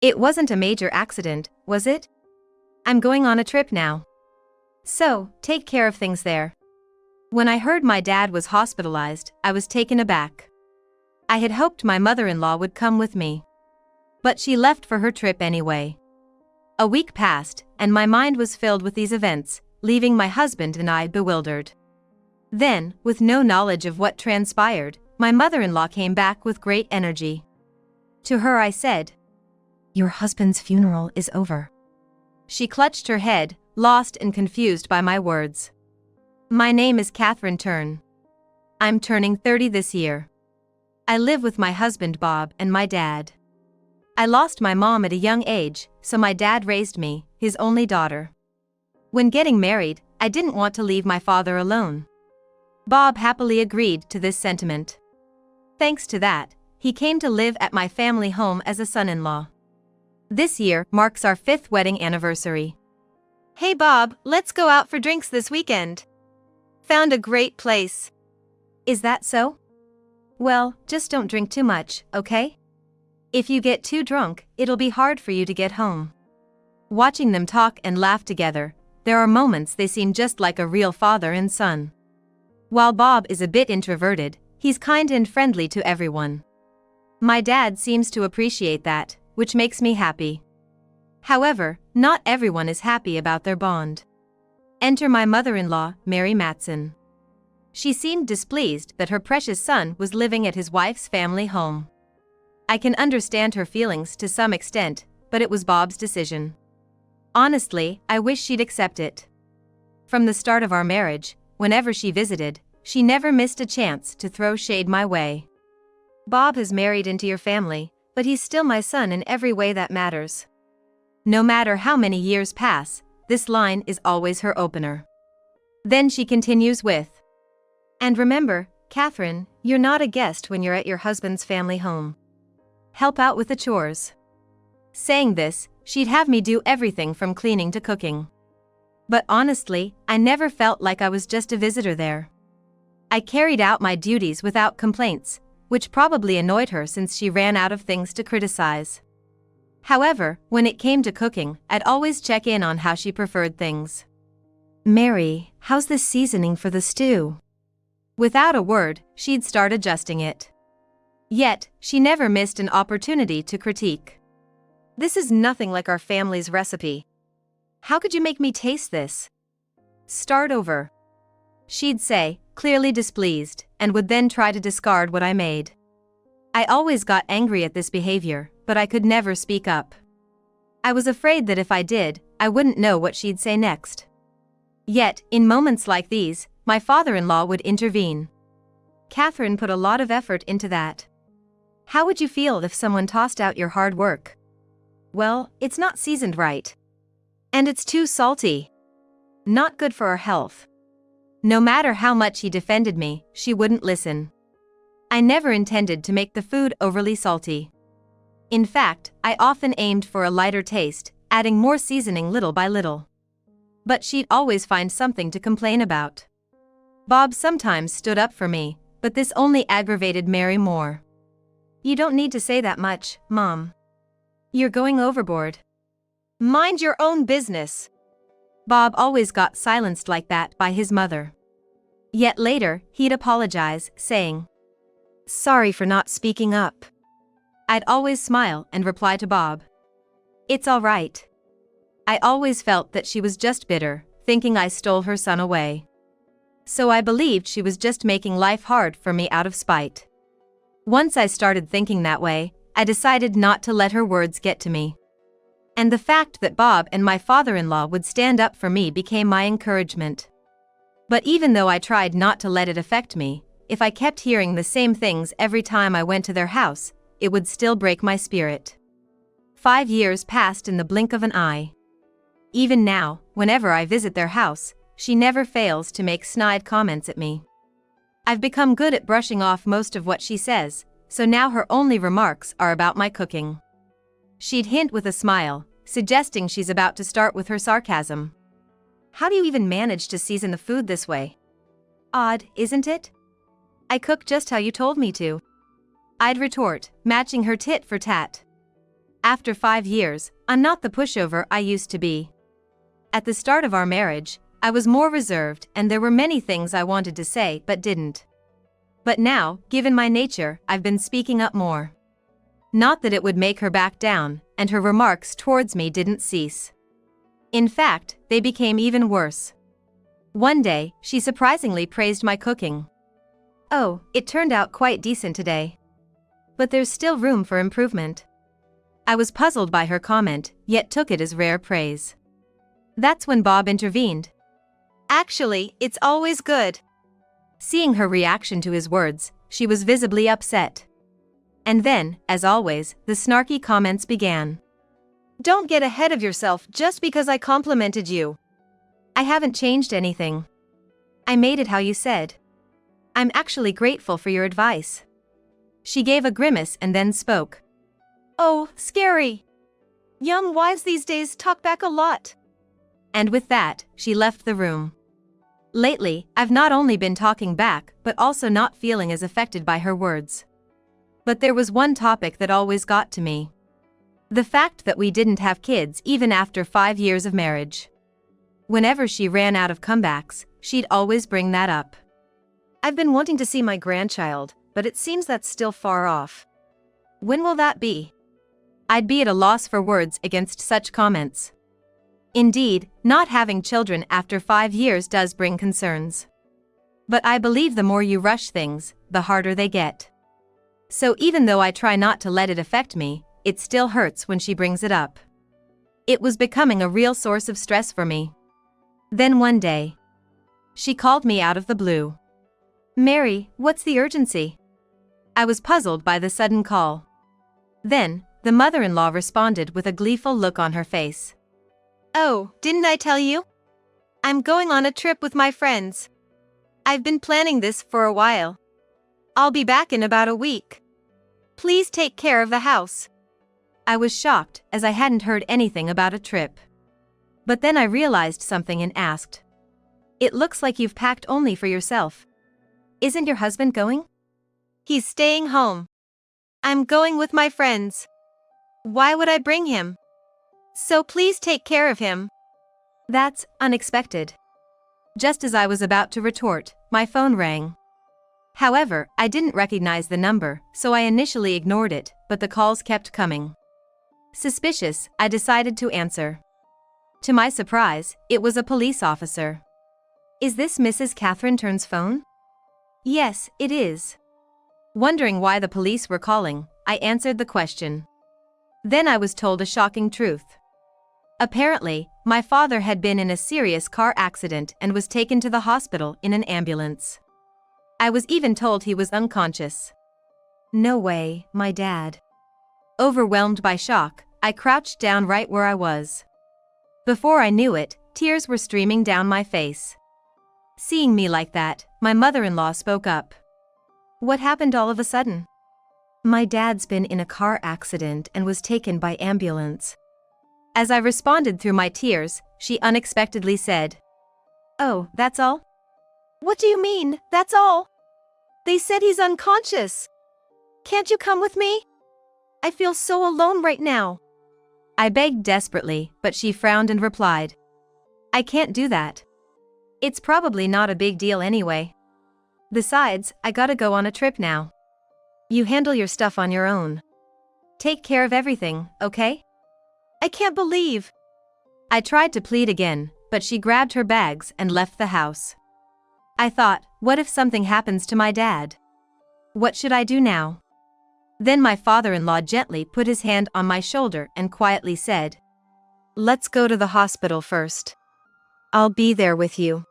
It wasn't a major accident, was it? I'm going on a trip now. So, take care of things there. When I heard my dad was hospitalized, I was taken aback. I had hoped my mother-in-law would come with me. But she left for her trip anyway. A week passed, and my mind was filled with these events, leaving my husband and I bewildered. Then, with no knowledge of what transpired, my mother-in-law came back with great energy. To her I said, "Your husband's funeral is over." She clutched her head, lost and confused by my words. My name is Catherine Turn. I'm turning 30 this year. I live with my husband Bob and my dad. I lost my mom at a young age, so my dad raised me, his only daughter. When getting married, I didn't want to leave my father alone. Bob happily agreed to this sentiment. Thanks to that, he came to live at my family home as a son-in-law. This year marks our 5th wedding anniversary. Hey Bob, let's go out for drinks this weekend. Found a great place. Is that so? Well, just don't drink too much, okay? If you get too drunk, it'll be hard for you to get home. Watching them talk and laugh together, there are moments they seem just like a real father and son. While Bob is a bit introverted, he's kind and friendly to everyone. My dad seems to appreciate that, which makes me happy. However, not everyone is happy about their bond. Enter my mother-in-law, Mary Matson. She seemed displeased that her precious son was living at his wife's family home. I can understand her feelings to some extent, but it was Bob's decision. Honestly, I wish she'd accept it. From the start of our marriage, whenever she visited, she never missed a chance to throw shade my way. Bob has married into your family, but he's still my son in every way that matters. No matter how many years pass, this line is always her opener. Then she continues with, "And remember, Catherine, you're not a guest when you're at your husband's family home. Help out with the chores." Saying this, she'd have me do everything from cleaning to cooking. But honestly, I never felt like I was just a visitor there. I carried out my duties without complaints, which probably annoyed her since she ran out of things to criticize. However, when it came to cooking, I'd always check in on how she preferred things. "Mary, how's the seasoning for the stew?" Without a word, she'd start adjusting it. Yet, she never missed an opportunity to critique. "This is nothing like our family's recipe. How could you make me taste this? Start over," she'd say, clearly displeased, and would then try to discard what I made. I always got angry at this behavior, but I could never speak up. I was afraid that if I did, I wouldn't know what she'd say next. Yet, in moments like these, my father-in-law would intervene. "Catherine put a lot of effort into that. How would you feel if someone tossed out your hard work? Well, it's not seasoned right. And it's too salty. Not good for our health." No matter how much he defended me, she wouldn't listen. I never intended to make the food overly salty. In fact, I often aimed for a lighter taste, adding more seasoning little by little. But she'd always find something to complain about. Bob sometimes stood up for me, but this only aggravated Mary more. "You don't need to say that much, Mom. You're going overboard. Mind your own business." Bob always got silenced like that by his mother. Yet later, he'd apologize, saying, "Sorry for not speaking up." I'd always smile and reply to Bob, "It's all right." I always felt that she was just bitter, thinking I stole her son away. So I believed she was just making life hard for me out of spite. Once I started thinking that way, I decided not to let her words get to me. And the fact that Bob and my father-in-law would stand up for me became my encouragement. But even though I tried not to let it affect me, if I kept hearing the same things every time I went to their house, it would still break my spirit. 5 years passed in the blink of an eye. Even now, whenever I visit their house, she never fails to make snide comments at me. I've become good at brushing off most of what she says, so now her only remarks are about my cooking. She'd hint with a smile, suggesting she's about to start with her sarcasm. "How do you even manage to season the food this way? Odd, isn't it? I cook just how you told me to." I'd retort, matching her tit for tat. After 5 years, I'm not the pushover I used to be. At the start of our marriage, I was more reserved and there were many things I wanted to say but didn't. But now, given my nature, I've been speaking up more. Not that it would make her back down, and her remarks towards me didn't cease. In fact, they became even worse. One day, she surprisingly praised my cooking. "Oh, it turned out quite decent today. But there's still room for improvement." I was puzzled by her comment, yet took it as rare praise. That's when Bob intervened. "Actually, it's always good." Seeing her reaction to his words, she was visibly upset. And then, as always, the snarky comments began. "Don't get ahead of yourself just because I complimented you. I haven't changed anything. I made it how you said. I'm actually grateful for your advice." She gave a grimace and then spoke. "Oh, scary. Young wives these days talk back a lot." And with that, she left the room. Lately, I've not only been talking back but also not feeling as affected by her words. But there was one topic that always got to me. The fact that we didn't have kids even after 5 years of marriage. Whenever she ran out of comebacks, she'd always bring that up. "I've been wanting to see my grandchild, but it seems that's still far off. When will that be?" I'd be at a loss for words against such comments. Indeed, not having children after 5 years does bring concerns. But I believe the more you rush things, the harder they get. So even though I try not to let it affect me, it still hurts when she brings it up. It was becoming a real source of stress for me. Then one day, she called me out of the blue. "Mary, what's the urgency?" I was puzzled by the sudden call. Then, the mother-in-law responded with a gleeful look on her face. "Oh, didn't I tell you? I'm going on a trip with my friends. I've been planning this for a while. I'll be back in about a week. Please take care of the house." I was shocked, as I hadn't heard anything about a trip. But then I realized something and asked. "It looks like you've packed only for yourself. Isn't your husband going?" "He's staying home. I'm going with my friends. Why would I bring him? So please take care of him." That's unexpected. Just as I was about to retort, my phone rang. However, I didn't recognize the number, so I initially ignored it, but the calls kept coming. Suspicious, I decided to answer. To my surprise, it was a police officer. "Is this Mrs. Catherine Turn's phone?" "Yes, it is." Wondering why the police were calling, I answered the question. Then I was told a shocking truth. Apparently, my father had been in a serious car accident and was taken to the hospital in an ambulance. I was even told he was unconscious. No way, my dad. Overwhelmed by shock, I crouched down right where I was. Before I knew it, tears were streaming down my face. Seeing me like that, my mother-in-law spoke up. "What happened all of a sudden?" "My dad's been in a car accident and was taken by ambulance." As I responded through my tears, she unexpectedly said, "Oh, that's all?" "What do you mean, that's all? They said he's unconscious. Can't you come with me? I feel so alone right now." I begged desperately, but she frowned and replied, "I can't do that. It's probably not a big deal anyway. Besides, I gotta go on a trip now. You handle your stuff on your own. Take care of everything, okay?" "I can't believe." I tried to plead again, but she grabbed her bags and left the house. I thought, what if something happens to my dad? What should I do now? Then my father-in-law gently put his hand on my shoulder and quietly said, "Let's go to the hospital first. I'll be there with you."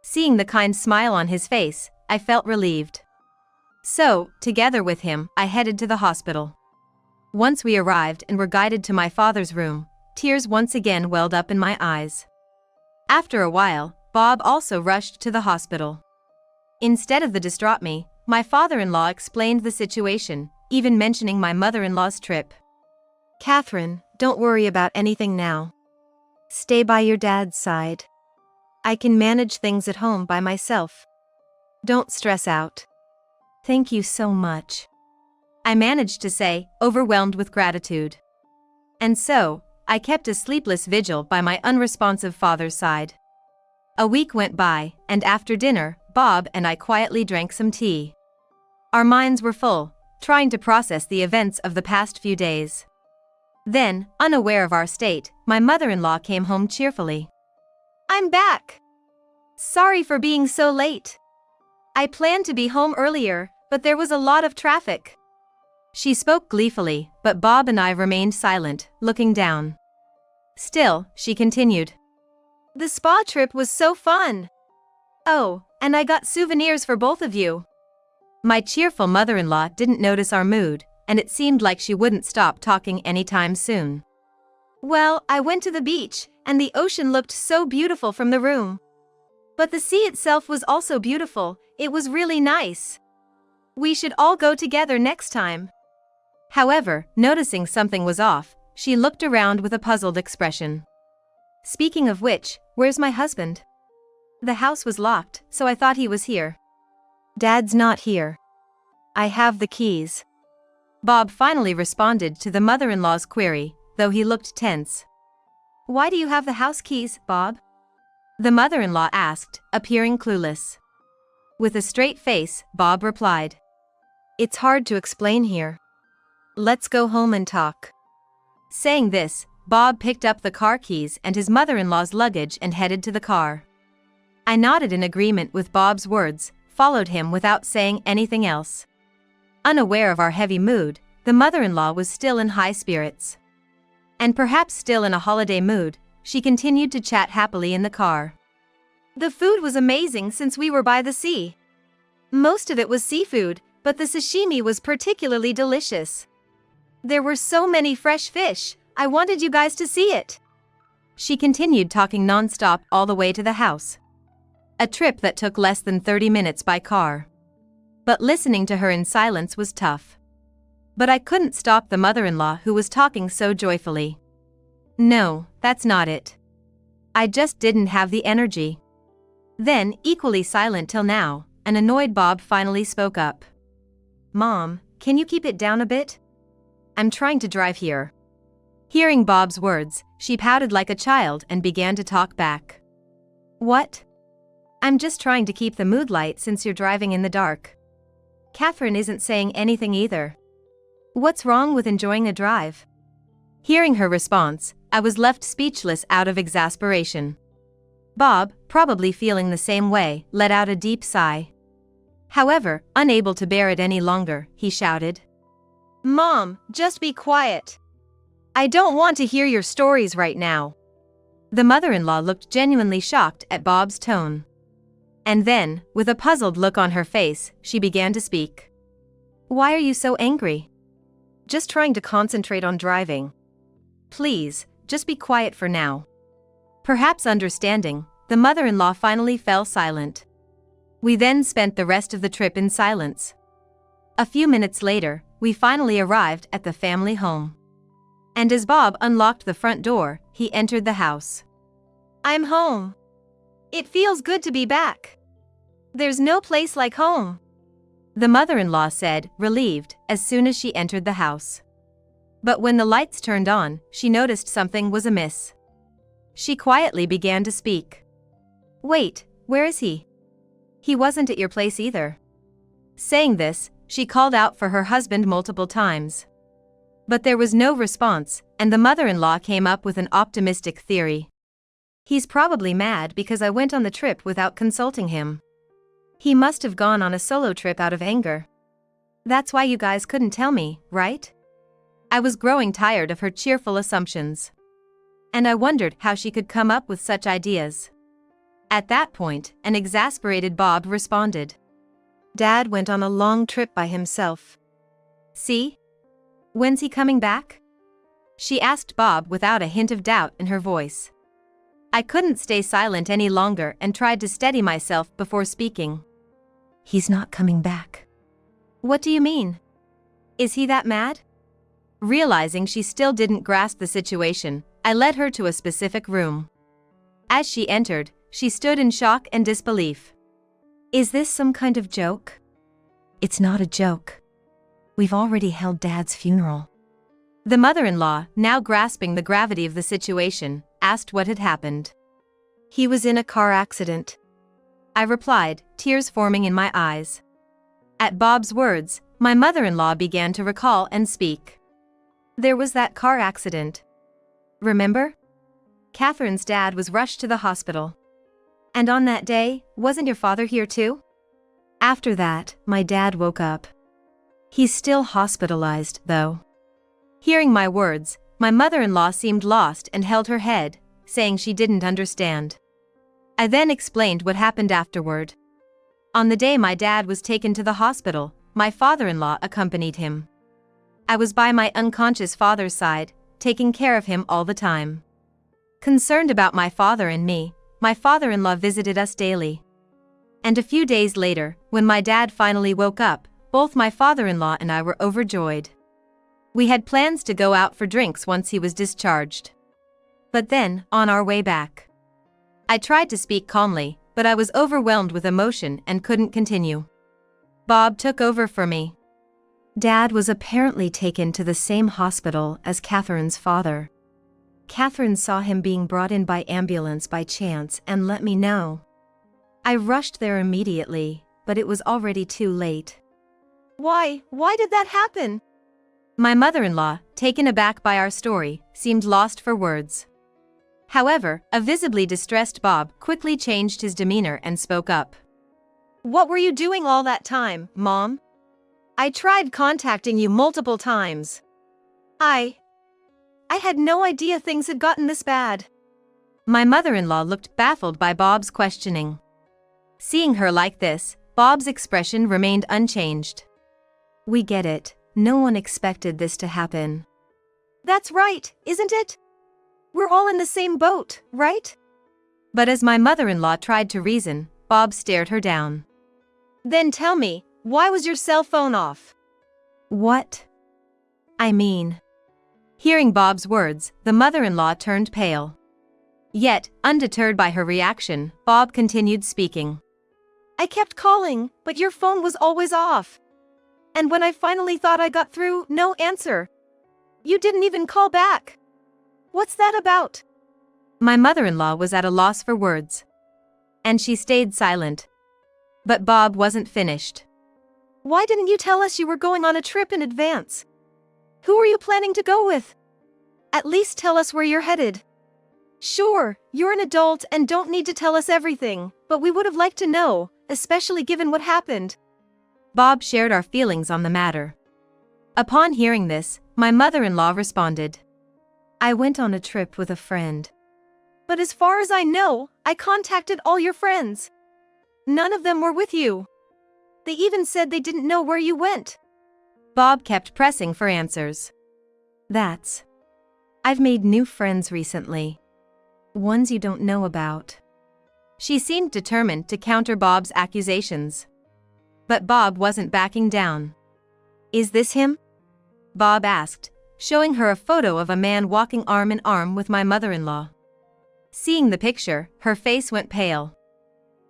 Seeing the kind smile on his face, I felt relieved. So, together with him, I headed to the hospital. Once we arrived and were guided to my father's room, tears once again welled up in my eyes. After a while, Bob also rushed to the hospital. Instead of the distraught me, my father-in-law explained the situation, even mentioning my mother-in-law's trip. "Catherine, don't worry about anything now. Stay by your dad's side. I can manage things at home by myself. Don't stress out." "Thank you so much," I managed to say, overwhelmed with gratitude. And so, I kept a sleepless vigil by my unresponsive father's side. A week went by, and after dinner, Bob and I quietly drank some tea. Our minds were full, trying to process the events of the past few days. Then, unaware of our state, my mother-in-law came home cheerfully. "I'm back! Sorry for being so late. I planned to be home earlier, but there was a lot of traffic." She spoke gleefully, but Bob and I remained silent, looking down. Still, she continued. "The spa trip was so fun. Oh, and I got souvenirs for both of you." My cheerful mother-in-law didn't notice our mood, and it seemed like she wouldn't stop talking anytime soon. "Well, I went to the beach, and the ocean looked so beautiful from the room. But the sea itself was also beautiful. It was really nice. We should all go together next time." However, noticing something was off, she looked around with a puzzled expression. "Speaking of which, where's my husband? The house was locked, so I thought he was here." "Dad's not here. I have the keys." Bob finally responded to the mother-in-law's query, though he looked tense. "Why do you have the house keys, Bob?" the mother-in-law asked, appearing clueless. With a straight face, Bob replied, "It's hard to explain here. Let's go home and talk." Saying this, Bob picked up the car keys and his mother-in-law's luggage and headed to the car. I nodded in agreement with Bob's words, followed him without saying anything else. Unaware of our heavy mood, the mother-in-law was still in high spirits. And perhaps still in a holiday mood, she continued to chat happily in the car. "The food was amazing since we were by the sea. Most of it was seafood, but the sashimi was particularly delicious. There were so many fresh fish, I wanted you guys to see it." She continued talking non-stop all the way to the house. A trip that took less than 30 minutes by car. But listening to her in silence was tough. But I couldn't stop the mother-in-law who was talking so joyfully. "No, that's not it. I just didn't have the energy." Then, equally silent till now, an annoyed Bob finally spoke up. "Mom, can you keep it down a bit? I'm trying to drive here." Hearing Bob's words, she pouted like a child and began to talk back. "What? I'm just trying to keep the mood light since you're driving in the dark. Catherine isn't saying anything either. What's wrong with enjoying a drive?" Hearing her response, I was left speechless out of exasperation. Bob, probably feeling the same way, let out a deep sigh. However, unable to bear it any longer, he shouted, "Mom, just be quiet. I don't want to hear your stories right now." The mother-in-law looked genuinely shocked at Bob's tone. And then, with a puzzled look on her face, she began to speak. "Why are you so angry?" "Just trying to concentrate on driving. Please, just be quiet for now." Perhaps understanding, the mother-in-law finally fell silent. We then spent the rest of the trip in silence. A few minutes later, we finally arrived at the family home. And as Bob unlocked the front door, he entered the house. "I'm home. It feels good to be back. There's no place like home," the mother-in-law said, relieved, as soon as she entered the house. But when the lights turned on, she noticed something was amiss. She quietly began to speak. "Wait, where is he? He wasn't at your place either." Saying this, she called out for her husband multiple times. But there was no response, and the mother-in-law came up with an optimistic theory. "He's probably mad because I went on the trip without consulting him. He must have gone on a solo trip out of anger. That's why you guys couldn't tell me, right?" I was growing tired of her cheerful assumptions. And I wondered how she could come up with such ideas. At that point, an exasperated Bob responded. "Dad went on a long trip by himself. See? When's he coming back?" she asked Bob without a hint of doubt in her voice. I couldn't stay silent any longer and tried to steady myself before speaking. "He's not coming back." "What do you mean? Is he that mad?" Realizing she still didn't grasp the situation, I led her to a specific room. As she entered, she stood in shock and disbelief. "Is this some kind of joke?" "It's not a joke. We've already held Dad's funeral. The mother-in-law, now grasping the gravity of the situation, asked what had happened. "He was in a car accident," I replied, tears forming in my eyes. At Bob's words, my mother-in-law began to recall and speak. "There was that car accident. Remember? Catherine's dad was rushed to the hospital. And on that day, wasn't your father here too? After that, my dad woke up. He's still hospitalized, though." Hearing my words, my mother-in-law seemed lost and held her head, saying she didn't understand. I then explained what happened afterward. On the day my dad was taken to the hospital, my father-in-law accompanied him. I was by my unconscious father's side, taking care of him all the time. Concerned about my father and me, my father-in-law visited us daily. And a few days later, when my dad finally woke up, both my father-in-law and I were overjoyed. We had plans to go out for drinks once he was discharged. But then, on our way back, I tried to speak calmly, but I was overwhelmed with emotion and couldn't continue. Bob took over for me. Dad was apparently taken to the same hospital as Catherine's father. Catherine saw him being brought in by ambulance by chance and let me know. I rushed there immediately, but it was already too late. Why did that happen? My mother-in-law, taken aback by our story, seemed lost for words. However, a visibly distressed Bob quickly changed his demeanor and spoke up. "What were you doing all that time, Mom? I tried contacting you multiple times. I had no idea things had gotten this bad." My mother-in-law looked baffled by Bob's questioning. Seeing her like this, Bob's expression remained unchanged. "We get it. No one expected this to happen." "That's right, isn't it? We're all in the same boat, right?" But as my mother-in-law tried to reason, Bob stared her down. "Then tell me, why was your cell phone off?" "What? I mean..." Hearing Bob's words, the mother-in-law turned pale. Yet, undeterred by her reaction, Bob continued speaking. "I kept calling, but your phone was always off. And when I finally thought I got through, no answer. You didn't even call back. What's that about?" My mother-in-law was at a loss for words. And she stayed silent. But Bob wasn't finished. "Why didn't you tell us you were going on a trip in advance? Who were you planning to go with? At least tell us where you're headed. Sure, you're an adult and don't need to tell us everything, but we would have liked to know, especially given what happened." Bob shared our feelings on the matter. Upon hearing this, my mother-in-law responded. "I went on a trip with a friend. But as far as I know, I contacted all your friends. None of them were with you. They even said they didn't know where you went." Bob kept pressing for answers. I've made new friends recently. Ones you don't know about." She seemed determined to counter Bob's accusations. But Bob wasn't backing down. "Is this him?" Bob asked, showing her a photo of a man walking arm in arm with my mother-in-law. Seeing the picture, her face went pale.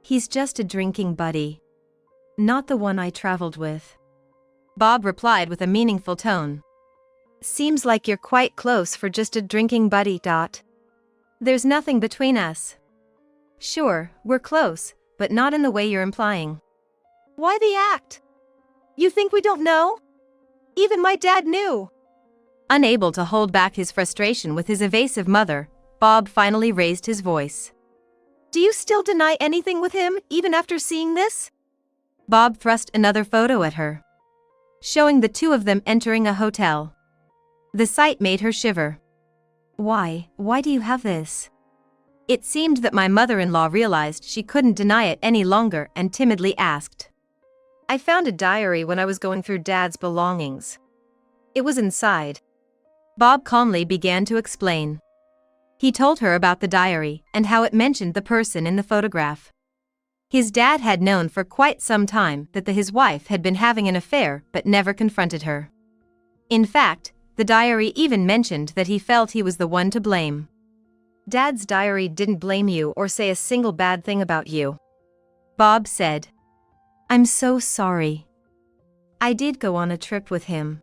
"He's just a drinking buddy. Not the one I traveled with," Bob replied with a meaningful tone. "Seems like you're quite close for just a drinking buddy. There's nothing between us." "Sure, we're close, but not in the way you're implying." "Why the act? You think we don't know? Even my dad knew." Unable to hold back his frustration with his evasive mother, Bob finally raised his voice. "Do you still deny anything with him, even after seeing this?" Bob thrust another photo at her, showing the two of them entering a hotel. The sight made her shiver. Why do you have this?" It seemed that my mother-in-law realized she couldn't deny it any longer and timidly asked. "I found a diary when I was going through Dad's belongings. It was inside." Bob calmly began to explain. He told her about the diary and how it mentioned the person in the photograph. His dad had known for quite some time that his wife had been having an affair but never confronted her. In fact, the diary even mentioned that he felt he was the one to blame. "Dad's diary didn't blame you or say a single bad thing about you," Bob said. "I'm so sorry. I did go on a trip with him.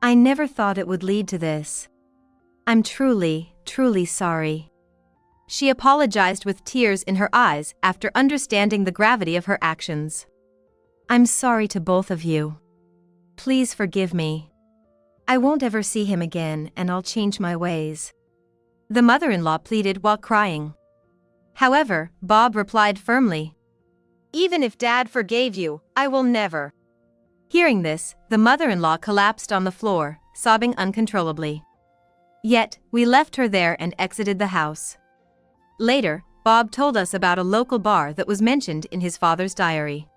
I never thought it would lead to this. I'm truly, truly sorry. She apologized with tears in her eyes after understanding the gravity of her actions. I'm sorry to both of you. Please forgive me. I won't ever see him again and I'll change my ways. The mother-in-law pleaded while crying. However, Bob replied firmly, even if Dad forgave you, I will never. Hearing this, the mother-in-law collapsed on the floor, sobbing uncontrollably. Yet, we left her there and exited the house. Later, Bob told us about a local bar that was mentioned in his father's diary.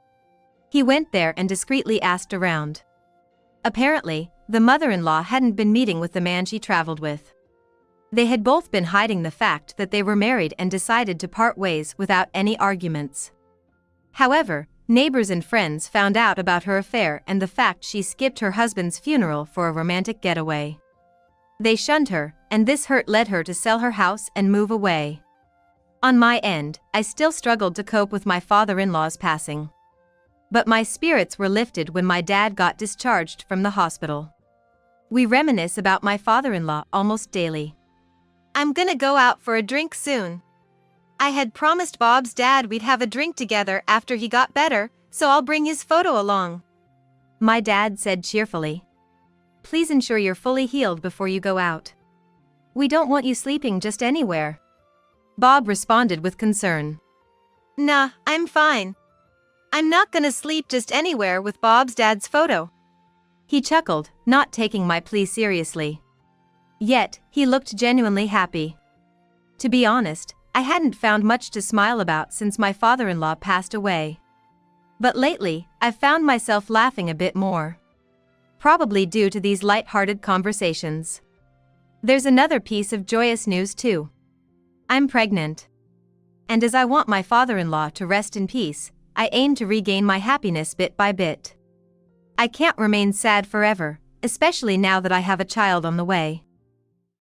He went there and discreetly asked around. Apparently, the mother-in-law hadn't been meeting with the man she traveled with. They had both been hiding the fact that they were married and decided to part ways without any arguments. However, neighbors and friends found out about her affair and the fact she skipped her husband's funeral for a romantic getaway. They shunned her, and this hurt led her to sell her house and move away. On my end, I still struggled to cope with my father-in-law's passing. But my spirits were lifted when my dad got discharged from the hospital. We reminisce about my father-in-law almost daily. I'm gonna go out for a drink soon. I had promised Bob's dad we'd have a drink together after he got better, so I'll bring his photo along. My dad said cheerfully. Please ensure you're fully healed before you go out. We don't want you sleeping just anywhere. Bob responded with concern. Nah, I'm fine. I'm not gonna sleep just anywhere with Bob's dad's photo. He chuckled, not taking my plea seriously. Yet, he looked genuinely happy. To be honest, I hadn't found much to smile about since my father-in-law passed away. But lately, I've found myself laughing a bit more. Probably due to these light-hearted conversations. There's another piece of joyous news too. I'm pregnant. And as I want my father-in-law to rest in peace, I aim to regain my happiness bit by bit. I can't remain sad forever, especially now that I have a child on the way.